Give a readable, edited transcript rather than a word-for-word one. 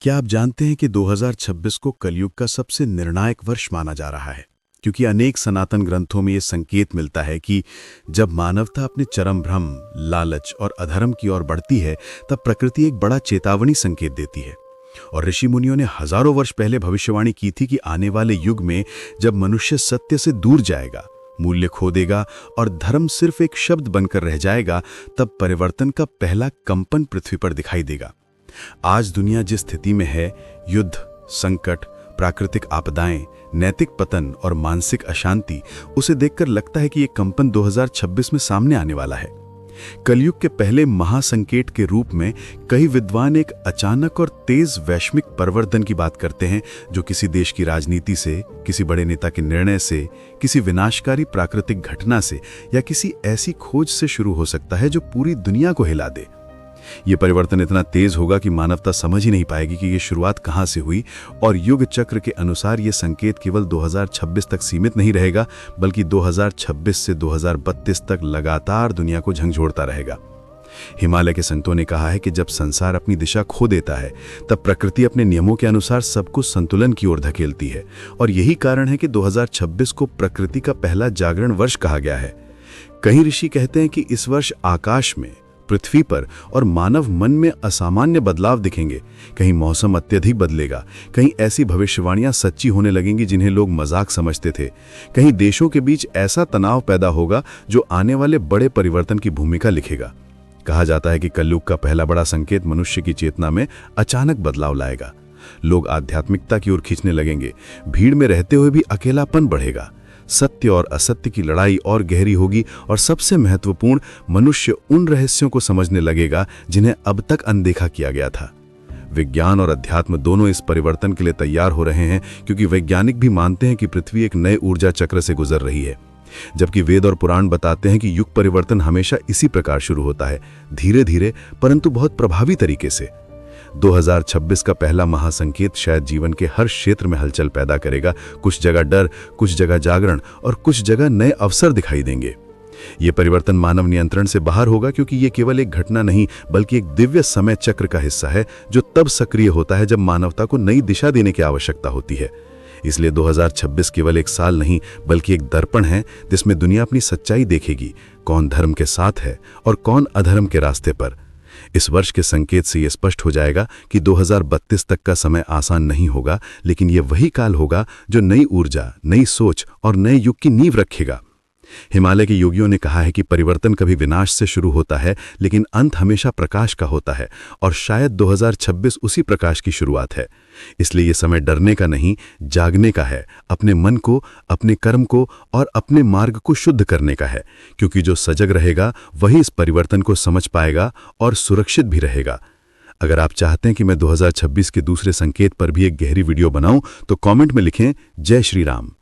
क्या आप जानते हैं कि 2026 को कलयुग का सबसे निर्णायक वर्ष माना जा रहा है? क्योंकि अनेक सनातन ग्रंथों में ये संकेत मिलता है कि जब मानवता अपने चरम भ्रम, लालच और अधर्म की ओर बढ़ती है, तब प्रकृति एक बड़ा चेतावनी संकेत देती है। और ऋषि मुनियों ने हजारों वर्ष पहले भविष्यवाणी की थी कि आने वाले युग में जब मनुष्य सत्य से दूर जाएगा, मूल्य खो देगा और धर्म सिर्फ एक शब्द बनकर रह जाएगा, तब परिवर्तन का पहला कंपन पृथ्वी पर दिखाई देगा। आज दुनिया जिस स्थिति में है, युद्ध, संकट, प्राकृतिक आपदाएं, नैतिक पतन और मानसिक अशांति, उसे देखकर लगता है कि ये कंपन 2026 में सामने आने वाला है। कलयुग के पहले महासंकेत के रूप में कई विद्वान एक अचानक और तेज वैश्विक परिवर्तन की बात करते हैं, जो किसी देश की राजनीति से, किसी बड़े नेता के निर्णय से, किसी विनाशकारी प्राकृतिक घटना से या किसी ऐसी खोज से शुरू हो सकता है जो पूरी दुनिया को हिला दे। ये परिवर्तन इतना तेज होगा कि मानवता समझ ही नहीं पाएगी कि ये शुरुआत कहां से हुई, और युग चक्र के अनुसार ये संकेत केवल 2026 तक सीमित नहीं रहेगा, बल्कि 2026 से 2032 तक लगातार दुनिया को झंझोड़ता रहेगा। हिमालय के संतों ने कहा है कि जब संसार अपनी दिशा खो देता है, तब प्रकृति अपने नियमों के अनुसार सब कुछ संतुलन की ओर धकेलती है, और यही कारण है कि 2026 को प्रकृति का पहला जागरण वर्ष कहा गया है। कई ऋषि कहते हैं कि इस वर्ष आकाश में, पृथ्वी पर और मानव मन में असामान्य बदलाव दिखेंगे। कहीं मौसम अत्यधिक बदलेगा, कहीं ऐसी भविष्यवाणियां सच्ची होने लगेंगी जिन्हें लोग मजाक समझते थे, कहीं देशों के बीच ऐसा तनाव पैदा होगा जो आने वाले बड़े परिवर्तन की भूमिका लिखेगा। कहा जाता है कि कलयुग का पहला बड़ा संकेत मनुष्य की चेतना में अचानक बदलाव लाएगा। लोग आध्यात्मिकता की ओर खींचने लगेंगे, भीड़ में रहते हुए भी अकेलापन बढ़ेगा, सत्य और असत्य की लड़ाई और गहरी होगी, और सबसे महत्वपूर्ण, मनुष्य उन रहस्यों को समझने लगेगा जिन्हें अब तक अनदेखा किया गया था। विज्ञान और अध्यात्म दोनों इस परिवर्तन के लिए तैयार हो रहे हैं, क्योंकि वैज्ञानिक भी मानते हैं कि पृथ्वी एक नए ऊर्जा चक्र से गुजर रही है, जबकि वेद और पुराण बताते हैं कि युग परिवर्तन हमेशा इसी प्रकार शुरू होता है, धीरे धीरे परंतु बहुत प्रभावी तरीके से। 2026 का पहला महासंकेत शायद जीवन के हर क्षेत्र में हलचल पैदा करेगा। कुछ जगह डर, कुछ जगह जागरण और कुछ जगह नए अवसर दिखाई देंगे। ये परिवर्तन मानव नियंत्रण से बाहर होगा, क्योंकि ये केवल एक घटना नहीं बल्कि एक दिव्य समय चक्र का हिस्सा है, जो तब सक्रिय होता है जब मानवता को नई दिशा देने की आवश्यकता होती है। इसलिए 2026 केवल एक साल नहीं बल्कि एक दर्पण है, जिसमें दुनिया अपनी सच्चाई देखेगी, कौन धर्म के साथ है और कौन अधर्म के रास्ते पर। इस वर्ष के संकेत से यह स्पष्ट हो जाएगा कि 2032 तक का समय आसान नहीं होगा, लेकिन यह वही काल होगा जो नई ऊर्जा, नई सोच और नए युग की नींव रखेगा। हिमालय के योगियों ने कहा है कि परिवर्तन कभी विनाश से शुरू होता है, लेकिन अंत हमेशा प्रकाश का होता है, और शायद 2026 उसी प्रकाश की शुरुआत है। इसलिए यह समय डरने का नहीं, जागने का है, अपने मन को, अपने कर्म को और अपने मार्ग को शुद्ध करने का है, क्योंकि जो सजग रहेगा वही इस परिवर्तन को समझ पाएगा और सुरक्षित भी रहेगा। अगर आप चाहते हैं कि मैं 2026 के दूसरे संकेत पर भी एक गहरी वीडियो बनाऊं, तो कमेंट में लिखें जय श्री राम।